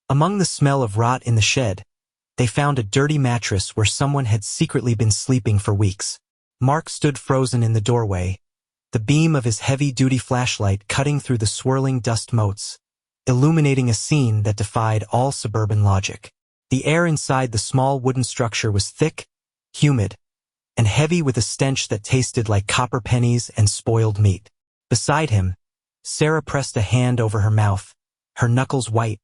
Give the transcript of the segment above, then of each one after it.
Among the smell of rot in the shed, they found a dirty mattress where someone had secretly been sleeping for weeks. Mark stood frozen in the doorway, the beam of his heavy-duty flashlight cutting through the swirling dust motes, illuminating a scene that defied all suburban logic. The air inside the small wooden structure was thick, humid, and heavy with a stench that tasted like copper pennies and spoiled meat. Beside him, Sarah pressed a hand over her mouth, her knuckles white,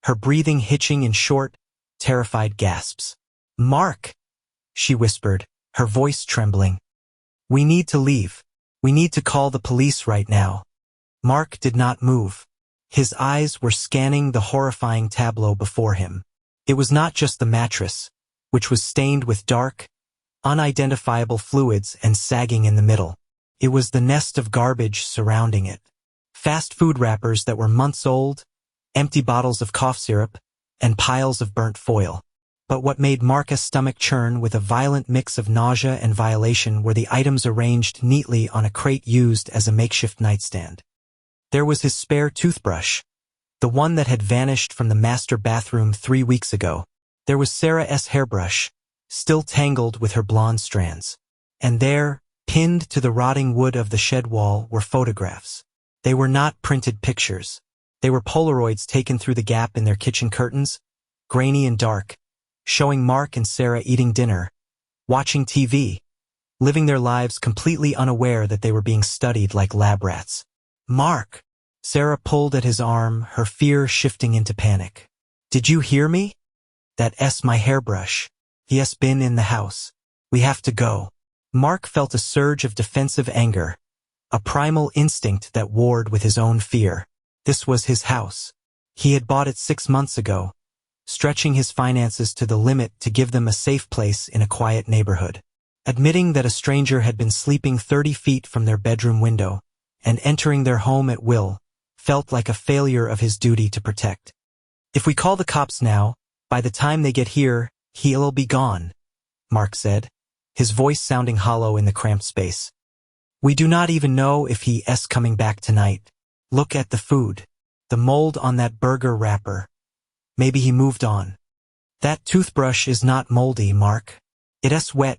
her breathing hitching in short, terrified gasps. "Mark," she whispered, her voice trembling. "We need to leave. We need to call the police right now." Mark did not move. His eyes were scanning the horrifying tableau before him. It was not just the mattress, which was stained with dark, unidentifiable fluids and sagging in the middle. It was the nest of garbage surrounding it. Fast food wrappers that were months old, empty bottles of cough syrup, and piles of burnt foil. But what made Mark's stomach churn with a violent mix of nausea and violation were the items arranged neatly on a crate used as a makeshift nightstand. There was his spare toothbrush, the one that had vanished from the master bathroom 3 weeks ago. There was Sarah's hairbrush, still tangled with her blonde strands. And there, pinned to the rotting wood of the shed wall, were photographs. They were not printed pictures. They were Polaroids taken through the gap in their kitchen curtains, grainy and dark, showing Mark and Sarah eating dinner, watching TV, living their lives completely unaware that they were being studied like lab rats. "Mark!" Sarah pulled at his arm, her fear shifting into panic. "Did you hear me? That's my hairbrush. He has been in the house. We have to go." Mark felt a surge of defensive anger, a primal instinct that warred with his own fear. This was his house. He had bought it 6 months ago, stretching his finances to the limit to give them a safe place in a quiet neighborhood. Admitting that a stranger had been sleeping 30 feet from their bedroom window and entering their home at will felt like a failure of his duty to protect. "If we call the cops now, by the time they get here, he'll be gone," Mark said, his voice sounding hollow in the cramped space. "We do not even know if he's coming back tonight. Look at the food. The mold on that burger wrapper. Maybe he moved on." "That toothbrush is not moldy, Mark. It's wet,"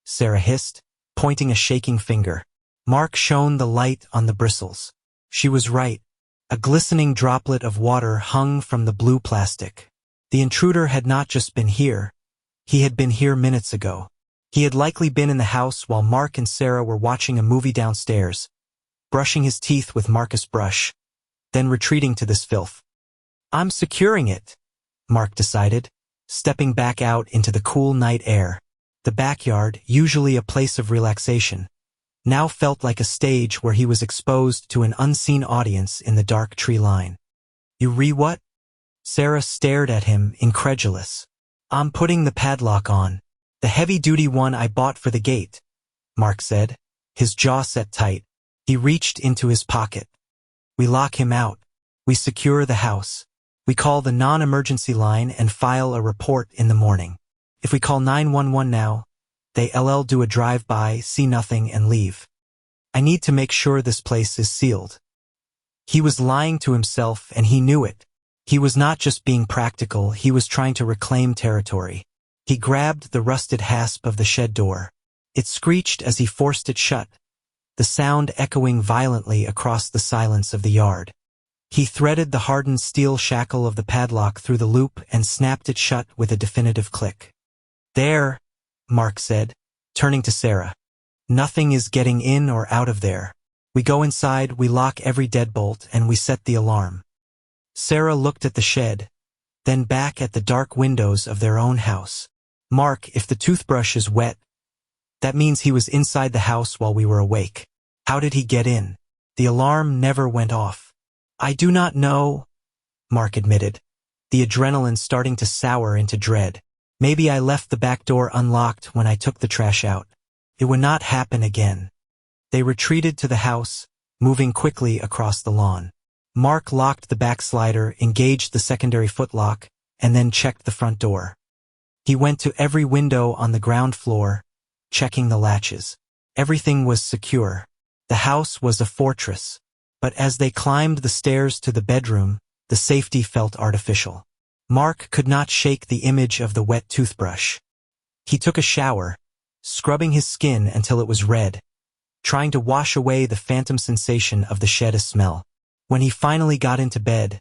Sarah hissed, pointing a shaking finger. Mark shone the light on the bristles. She was right. A glistening droplet of water hung from the blue plastic. The intruder had not just been here. He had been here minutes ago. He had likely been in the house while Mark and Sarah were watching a movie downstairs, brushing his teeth with Marcus' brush, then retreating to this filth. "I'm securing it," Mark decided, stepping back out into the cool night air. The backyard, usually a place of relaxation, now felt like a stage where he was exposed to an unseen audience in the dark tree line. "You what?" Sarah stared at him, incredulous. "I'm putting the padlock on. The heavy-duty one I bought for the gate," Mark said, his jaw set tight. He reached into his pocket. "We lock him out. We secure the house. We call the non-emergency line and file a report in the morning. If we call 911 now, they'll do a drive-by, see nothing, and leave. I need to make sure this place is sealed." He was lying to himself, and he knew it. He was not just being practical, he was trying to reclaim territory. He grabbed the rusted hasp of the shed door. It screeched as he forced it shut, the sound echoing violently across the silence of the yard. He threaded the hardened steel shackle of the padlock through the loop and snapped it shut with a definitive click. "There," Mark said, turning to Sarah. "Nothing is getting in or out of there. We go inside, we lock every deadbolt, and we set the alarm." Sarah looked at the shed, then back at the dark windows of their own house. "Mark, if the toothbrush is wet, that means he was inside the house while we were awake. How did he get in? The alarm never went off." "I do not know," Mark admitted, the adrenaline starting to sour into dread. "Maybe I left the back door unlocked when I took the trash out. It would not happen again." They retreated to the house, moving quickly across the lawn. Mark locked the back slider, engaged the secondary footlock, and then checked the front door. He went to every window on the ground floor, checking the latches. Everything was secure. The house was a fortress. But as they climbed the stairs to the bedroom, the safety felt artificial. Mark could not shake the image of the wet toothbrush. He took a shower, scrubbing his skin until it was red, trying to wash away the phantom sensation of the shed smell. When he finally got into bed,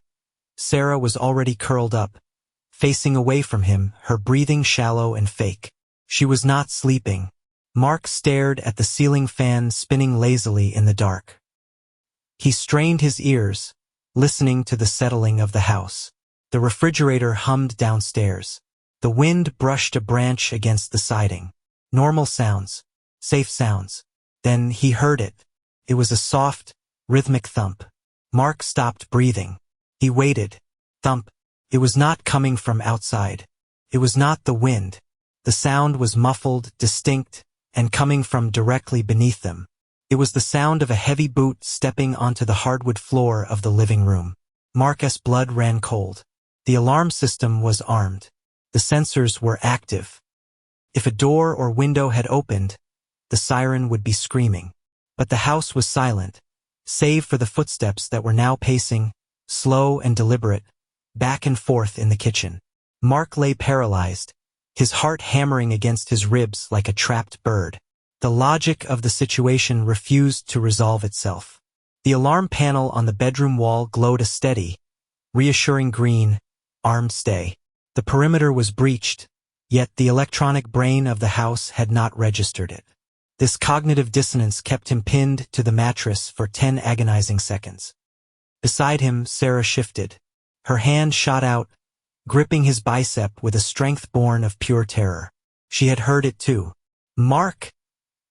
Sarah was already curled up, facing away from him, her breathing shallow and fake. She was not sleeping. Mark stared at the ceiling fan spinning lazily in the dark. He strained his ears, listening to the settling of the house. The refrigerator hummed downstairs. The wind brushed a branch against the siding. Normal sounds, safe sounds. Then he heard it. It was a soft, rhythmic thump. Mark stopped breathing. He waited. Thump. It was not coming from outside. It was not the wind. The sound was muffled, distinct, and coming from directly beneath them. It was the sound of a heavy boot stepping onto the hardwood floor of the living room. Mark's blood ran cold. The alarm system was armed. The sensors were active. If a door or window had opened, the siren would be screaming. But the house was silent, save for the footsteps that were now pacing, slow and deliberate, back and forth in the kitchen. Mark lay paralyzed, his heart hammering against his ribs like a trapped bird. The logic of the situation refused to resolve itself. The alarm panel on the bedroom wall glowed a steady, reassuring green, armed stay. The perimeter was breached, yet the electronic brain of the house had not registered it. This cognitive dissonance kept him pinned to the mattress for 10 agonizing seconds. Beside him, Sarah shifted. Her hand shot out, gripping his bicep with a strength born of pure terror. She had heard it too. "Mark!"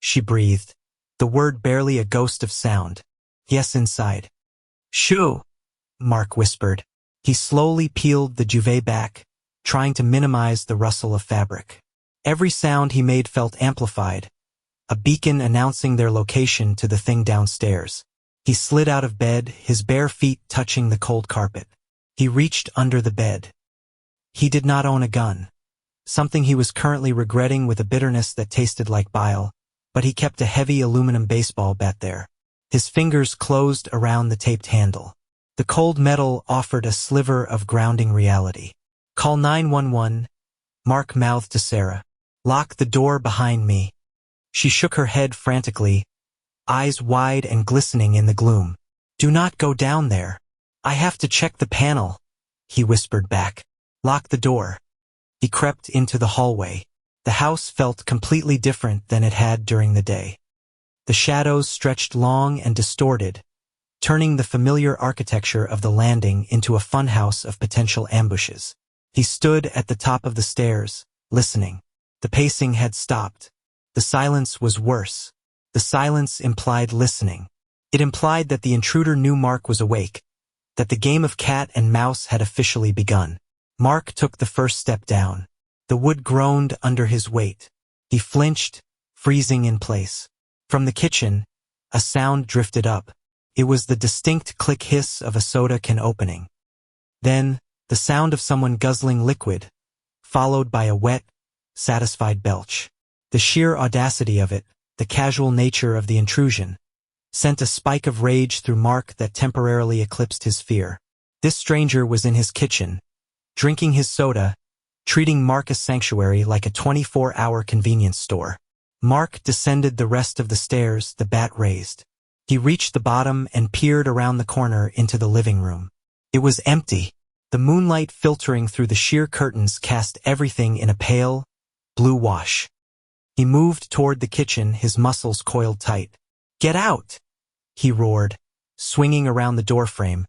she breathed, the word barely a ghost of sound. "Yes, inside." "Shoo!" Mark whispered. He slowly peeled the duvet back, trying to minimize the rustle of fabric. Every sound he made felt amplified, a beacon announcing their location to the thing downstairs. He slid out of bed, his bare feet touching the cold carpet. He reached under the bed. He did not own a gun, something he was currently regretting with a bitterness that tasted like bile, but he kept a heavy aluminum baseball bat there. His fingers closed around the taped handle. The cold metal offered a sliver of grounding reality. "Call 911, Mark mouthed to Sarah. "Lock the door behind me." She shook her head frantically, eyes wide and glistening in the gloom. "Do not go down there. I have to check the panel," he whispered back. "Lock the door." He crept into the hallway. The house felt completely different than it had during the day. The shadows stretched long and distorted, turning the familiar architecture of the landing into a funhouse of potential ambushes. He stood at the top of the stairs, listening. The pacing had stopped. The silence was worse. The silence implied listening. It implied that the intruder knew Mark was awake, that the game of cat and mouse had officially begun. Mark took the first step down. The wood groaned under his weight. He flinched, freezing in place. From the kitchen, a sound drifted up. It was the distinct click hiss of a soda can opening. Then, the sound of someone guzzling liquid, followed by a wet, satisfied belch. The sheer audacity of it, the casual nature of the intrusion, sent a spike of rage through Mark that temporarily eclipsed his fear. This stranger was in his kitchen, drinking his soda, treating Mark's sanctuary like a 24-hour convenience store. Mark descended the rest of the stairs, the bat raised. He reached the bottom and peered around the corner into the living room. It was empty. The moonlight filtering through the sheer curtains cast everything in a pale, blue wash. He moved toward the kitchen, his muscles coiled tight. "Get out!" he roared, swinging around the doorframe,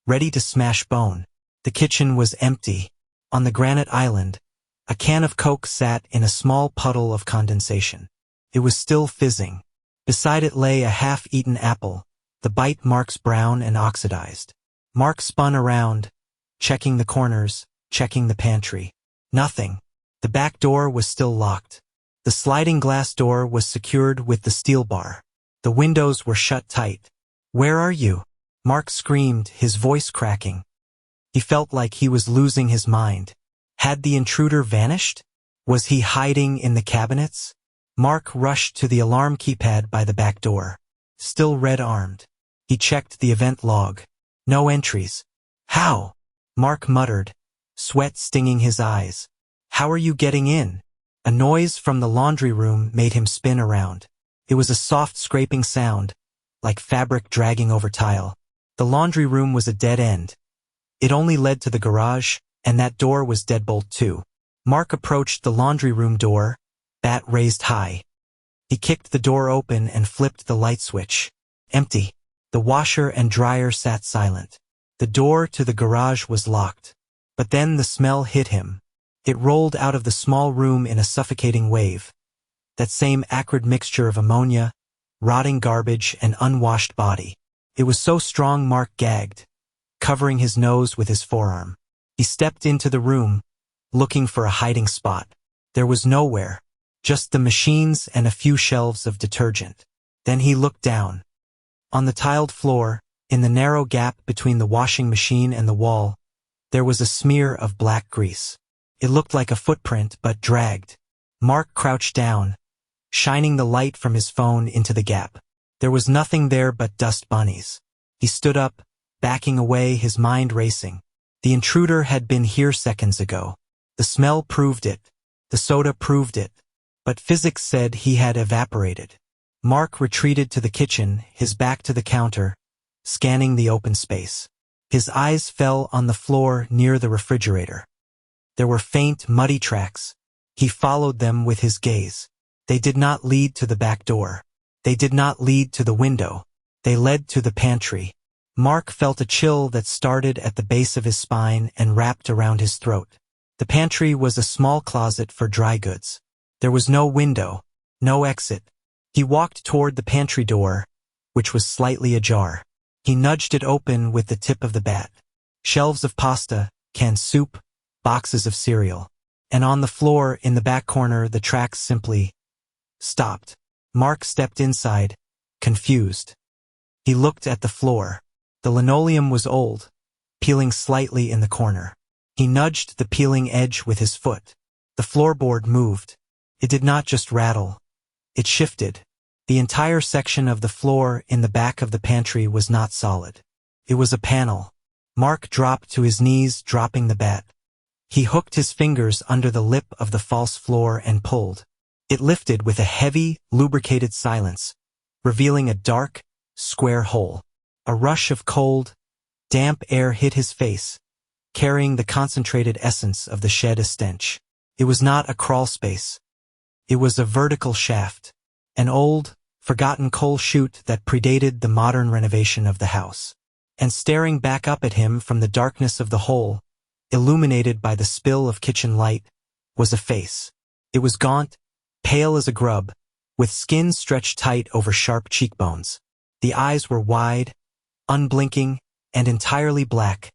ready to smash bone. The kitchen was empty. On the granite island, a can of Coke sat in a small puddle of condensation. It was still fizzing. Beside it lay a half-eaten apple, the bite marks brown and oxidized. Mark spun around, checking the corners, checking the pantry. Nothing. The back door was still locked. The sliding glass door was secured with the steel bar. The windows were shut tight. "Where are you?" Mark screamed, his voice cracking. He felt like he was losing his mind. Had the intruder vanished? Was he hiding in the cabinets? Mark rushed to the alarm keypad by the back door. Still red-armed. He checked the event log. No entries. "How?" Mark muttered, sweat stinging his eyes. "How are you getting in?" A noise from the laundry room made him spin around. It was a soft scraping sound, like fabric dragging over tile. The laundry room was a dead end. It only led to the garage, and that door was deadbolt too. Mark approached the laundry room door, bat raised high. He kicked the door open and flipped the light switch. Empty. The washer and dryer sat silent. The door to the garage was locked. But then the smell hit him. It rolled out of the small room in a suffocating wave. That same acrid mixture of ammonia, rotting garbage, and unwashed body. It was so strong Mark gagged, covering his nose with his forearm. He stepped into the room, looking for a hiding spot. There was nowhere, just the machines and a few shelves of detergent. Then he looked down. On the tiled floor, in the narrow gap between the washing machine and the wall, there was a smear of black grease. It looked like a footprint, but dragged. Mark crouched down, shining the light from his phone into the gap. There was nothing there but dust bunnies. He stood up, backing away, his mind racing. The intruder had been here seconds ago. The smell proved it. The soda proved it. But physics said he had evaporated. Mark retreated to the kitchen, his back to the counter, scanning the open space. His eyes fell on the floor near the refrigerator. There were faint, muddy tracks. He followed them with his gaze. They did not lead to the back door. They did not lead to the window. They led to the pantry. Mark felt a chill that started at the base of his spine and wrapped around his throat. The pantry was a small closet for dry goods. There was no window, no exit. He walked toward the pantry door, which was slightly ajar. He nudged it open with the tip of the bat. Shelves of pasta, canned soup, boxes of cereal. And on the floor in the back corner the tracks simply stopped. Mark stepped inside, confused. He looked at the floor. The linoleum was old, peeling slightly in the corner. He nudged the peeling edge with his foot. The floorboard moved. It did not just rattle. It shifted. The entire section of the floor in the back of the pantry was not solid. It was a panel. Mark dropped to his knees, dropping the bat. He hooked his fingers under the lip of the false floor and pulled. It lifted with a heavy, lubricated silence, revealing a dark, square hole. A rush of cold, damp air hit his face, carrying the concentrated essence of the shed, a stench. It was not a crawl space. It was a vertical shaft, an old, forgotten coal chute that predated the modern renovation of the house. And staring back up at him from the darkness of the hole, illuminated by the spill of kitchen light, was a face. It was gaunt, pale as a grub, with skin stretched tight over sharp cheekbones. The eyes were wide, unblinking, and entirely black,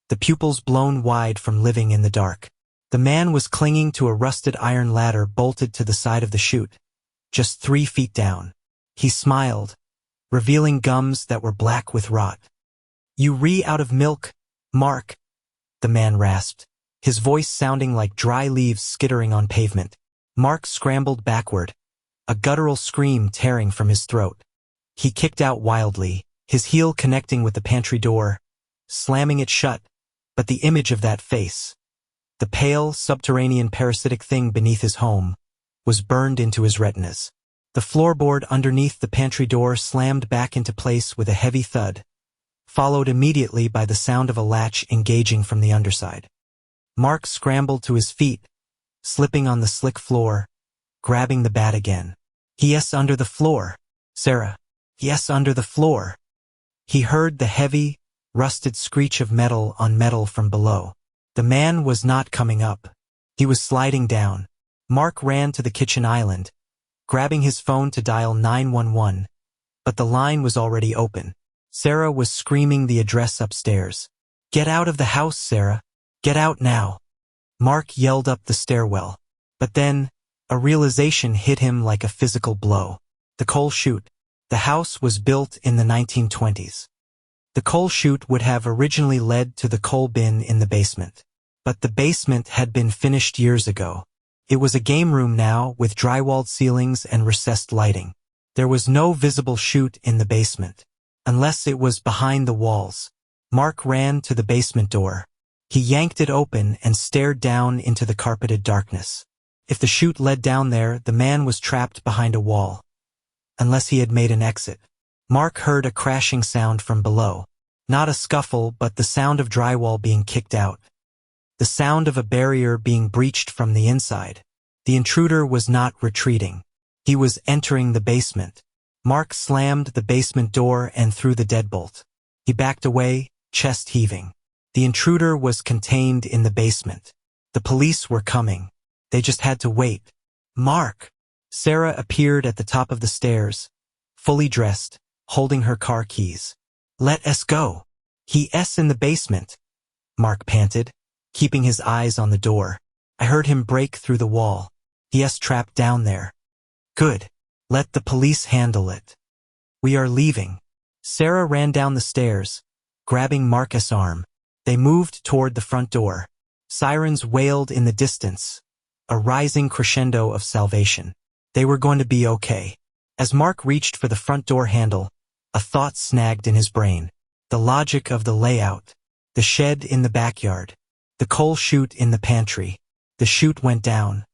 the pupils blown wide from living in the dark. The man was clinging to a rusted iron ladder bolted to the side of the chute, just 3 feet down. He smiled, revealing gums that were black with rot. "You out of milk, Mark," the man rasped, his voice sounding like dry leaves skittering on pavement. Mark scrambled backward, a guttural scream tearing from his throat. He kicked out wildly, his heel connecting with the pantry door, slamming it shut, but the image of that face, the pale, subterranean parasitic thing beneath his home, was burned into his retinas. The floorboard underneath the pantry door slammed back into place with a heavy thud, followed immediately by the sound of a latch engaging from the underside. Mark scrambled to his feet, slipping on the slick floor, grabbing the bat again. "Yes, under the floor, Sarah. Yes, under the floor." He heard the heavy, rusted screech of metal on metal from below. The man was not coming up. He was sliding down. Mark ran to the kitchen island, grabbing his phone to dial 911, but the line was already open. Sarah was screaming the address upstairs. "Get out of the house, Sarah. Get out now." Mark yelled up the stairwell. But then, a realization hit him like a physical blow. The coal chute. The house was built in the 1920s. The coal chute would have originally led to the coal bin in the basement. But the basement had been finished years ago. It was a game room now, with drywalled ceilings and recessed lighting. There was no visible chute in the basement, unless it was behind the walls. Mark ran to the basement door. He yanked it open and stared down into the carpeted darkness. If the chute led down there, the man was trapped behind a wall. Unless he had made an exit. Mark heard a crashing sound from below. Not a scuffle, but the sound of drywall being kicked out. The sound of a barrier being breached from the inside. The intruder was not retreating. He was entering the basement. Mark slammed the basement door and threw the deadbolt. He backed away, chest heaving. The intruder was contained in the basement. The police were coming. They just had to wait. Mark! Sarah appeared at the top of the stairs, fully dressed, holding her car keys. Let us go. He's in the basement, Mark panted, keeping his eyes on the door. I heard him break through the wall. He's trapped down there. Good. Let the police handle it. We are leaving. Sarah ran down the stairs, grabbing Mark's arm. They moved toward the front door. Sirens wailed in the distance, a rising crescendo of salvation. They were going to be okay. As Mark reached for the front door handle, a thought snagged in his brain. The logic of the layout. The shed in the backyard. The coal chute in the pantry. The chute went down.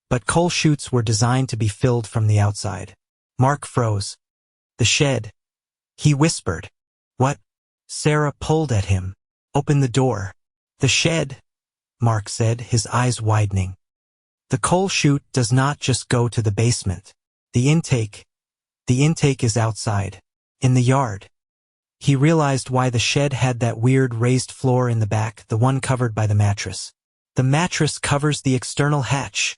But coal chutes were designed to be filled from the outside. Mark froze. The shed. He whispered. What? Sarah pulled at him. Open the door. The shed, Mark said, his eyes widening. The coal chute does not just go to the basement. The intake is outside. In the yard. He realized why the shed had that weird raised floor in the back, the one covered by the mattress. The mattress covers the external hatch,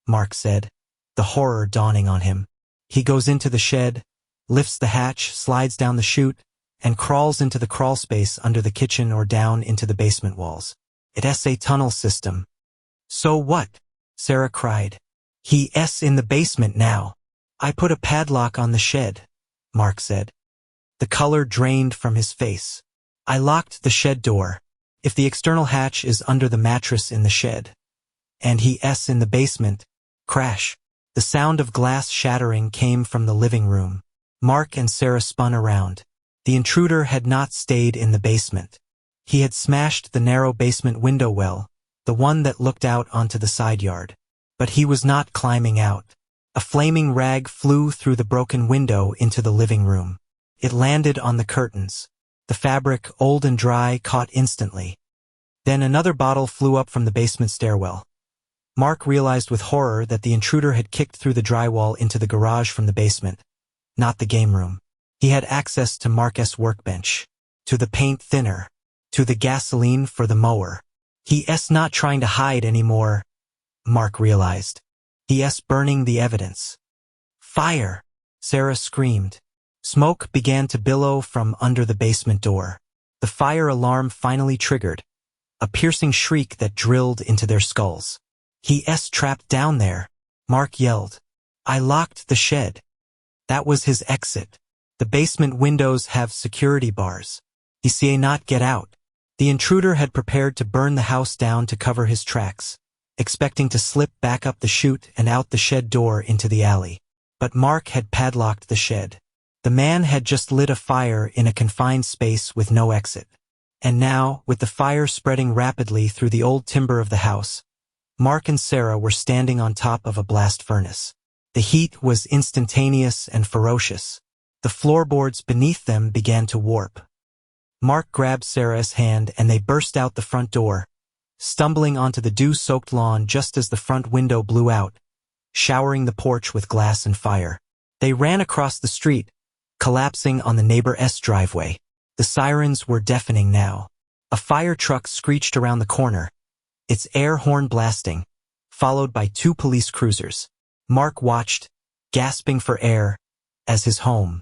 Mark said, the horror dawning on him. He goes into the shed, lifts the hatch, slides down the chute, and crawls into the crawl space under the kitchen or down into the basement walls. It's a tunnel system. So what? Sarah cried. He's in the basement now. I put a padlock on the shed, Mark said. The color drained from his face. I locked the shed door. If the external hatch is under the mattress in the shed, and he's in the basement, crash. The sound of glass shattering came from the living room. Mark and Sarah spun around. The intruder had not stayed in the basement. He had smashed the narrow basement window well, the one that looked out onto the side yard. But he was not climbing out. A flaming rag flew through the broken window into the living room. It landed on the curtains. The fabric, old and dry, caught instantly. Then another bottle flew up from the basement stairwell. Mark realized with horror that the intruder had kicked through the drywall into the garage from the basement, not the game room. He had access to Mark's workbench, to the paint thinner, to the gasoline for the mower. He's not trying to hide anymore, Mark realized. He's burning the evidence. Fire! Sarah screamed. Smoke began to billow from under the basement door. The fire alarm finally triggered, a piercing shriek that drilled into their skulls. He's trapped down there, Mark yelled. I locked the shed. That was his exit. The basement windows have security bars. He not get out. The intruder had prepared to burn the house down to cover his tracks, expecting to slip back up the chute and out the shed door into the alley. But Mark had padlocked the shed. The man had just lit a fire in a confined space with no exit. And now, with the fire spreading rapidly through the old timber of the house, Mark and Sarah were standing on top of a blast furnace. The heat was instantaneous and ferocious. The floorboards beneath them began to warp. Mark grabbed Sarah's hand and they burst out the front door, stumbling onto the dew-soaked lawn just as the front window blew out, showering the porch with glass and fire. They ran across the street, collapsing on the neighbor's driveway. The sirens were deafening now. A fire truck screeched around the corner, its air horn blasting, followed by 2 police cruisers. Mark watched, gasping for air, as his home,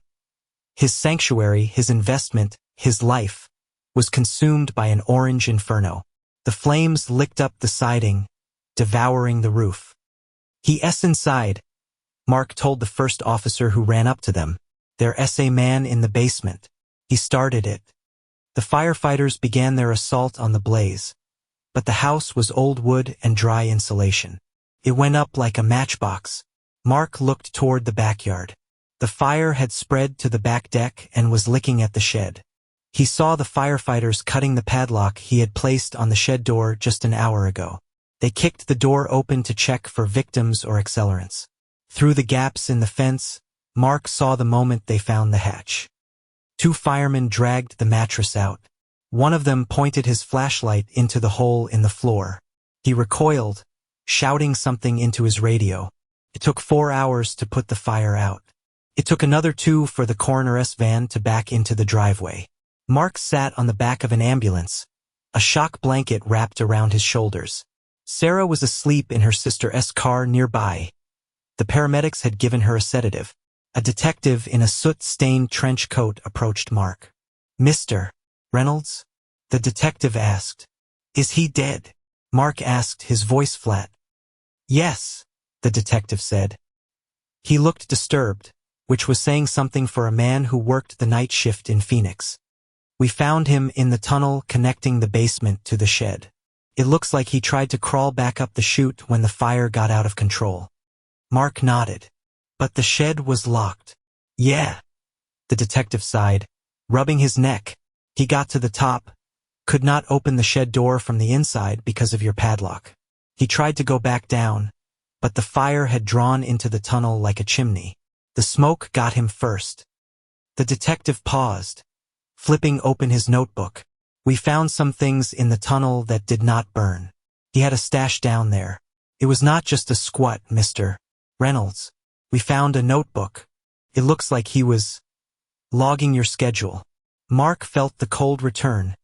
his sanctuary, his investment, his life, was consumed by an orange inferno. The flames licked up the siding, devouring the roof. He's inside, Mark told the first officer who ran up to them. There's a man in the basement. He started it. The firefighters began their assault on the blaze, but the house was old wood and dry insulation. It went up like a matchbox. Mark looked toward the backyard. The fire had spread to the back deck and was licking at the shed. He saw the firefighters cutting the padlock he had placed on the shed door just an hour ago. They kicked the door open to check for victims or accelerants. Through the gaps in the fence, Mark saw the moment they found the hatch. 2 firemen dragged the mattress out. One of them pointed his flashlight into the hole in the floor. He recoiled, shouting something into his radio. It took 4 hours to put the fire out. It took another 2 for the coroner's van to back into the driveway. Mark sat on the back of an ambulance, a shock blanket wrapped around his shoulders. Sarah was asleep in her sister's car nearby. The paramedics had given her a sedative. A detective in a soot-stained trench coat approached Mark. "Mr. Reynolds?" the detective asked. "Is he dead?" Mark asked, his voice flat. "Yes," the detective said. He looked disturbed, which was saying something for a man who worked the night shift in Phoenix. "We found him in the tunnel connecting the basement to the shed. It looks like he tried to crawl back up the chute when the fire got out of control." Mark nodded. "But the shed was locked." "Yeah," the detective sighed, rubbing his neck. "He got to the top, could not open the shed door from the inside because of your padlock. He tried to go back down, but the fire had drawn into the tunnel like a chimney. The smoke got him first." The detective paused, flipping open his notebook. "We found some things in the tunnel that did not burn. He had a stash down there. It was not just a squat, Mr. Reynolds. We found a notebook. It looks like he was logging your schedule." Mark felt the cold return,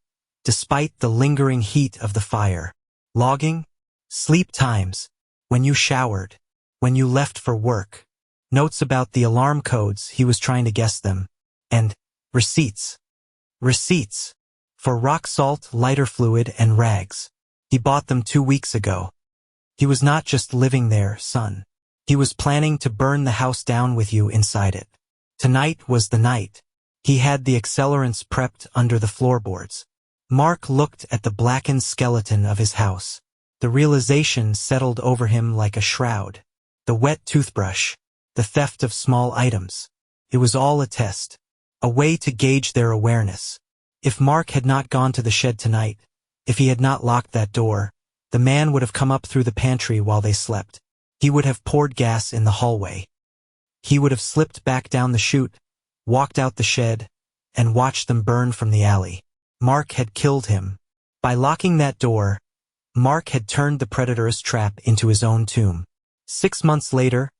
despite the lingering heat of the fire. Logging? Sleep times. When you showered. When you left for work. Notes about the alarm codes, he was trying to guess them. And receipts. Receipts. For rock salt, lighter fluid, and rags. He bought them 2 weeks ago. He was not just living there, son. He was planning to burn the house down with you inside it. Tonight was the night. He had the accelerants prepped under the floorboards. Mark looked at the blackened skeleton of his house. The realization settled over him like a shroud. The wet toothbrush. The theft of small items. It was all a test. A way to gauge their awareness. If Mark had not gone to the shed tonight, if he had not locked that door, the man would have come up through the pantry while they slept. He would have poured gas in the hallway. He would have slipped back down the chute, walked out the shed, and watched them burn from the alley. Mark had killed him. By locking that door, Mark had turned the predator's trap into his own tomb. 6 months later,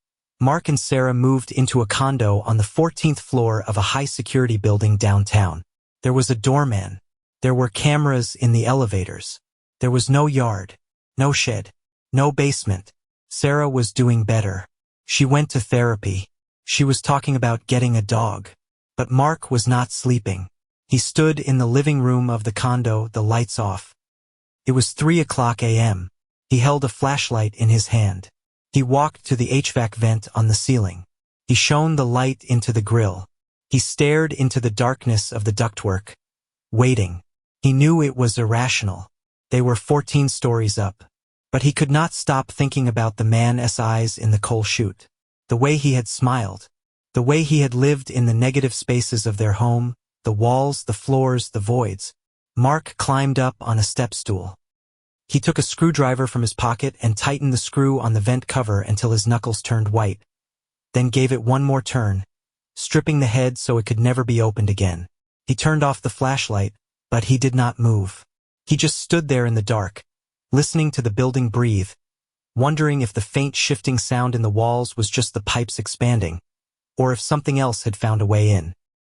Mark and Sarah moved into a condo on the 14th floor of a high-security building downtown. There was a doorman. There were cameras in the elevators. There was no yard, no shed, no basement. Sarah was doing better. She went to therapy. She was talking about getting a dog. But Mark was not sleeping. He stood in the living room of the condo, the lights off. It was 3:00 a.m. He held a flashlight in his hand. He walked to the HVAC vent on the ceiling. He shone the light into the grill. He stared into the darkness of the ductwork, waiting. He knew it was irrational. They were 14 stories up. But he could not stop thinking about the man's eyes in the coal chute. The way he had smiled. The way he had lived in the negative spaces of their home, the walls, the floors, the voids. Mark climbed up on a step stool. He took a screwdriver from his pocket and tightened the screw on the vent cover until his knuckles turned white, then gave it one more turn, stripping the head so it could never be opened again. He turned off the flashlight, but he did not move. He just stood there in the dark, listening to the building breathe, wondering if the faint shifting sound in the walls was just the pipes expanding, or if something else had found a way in.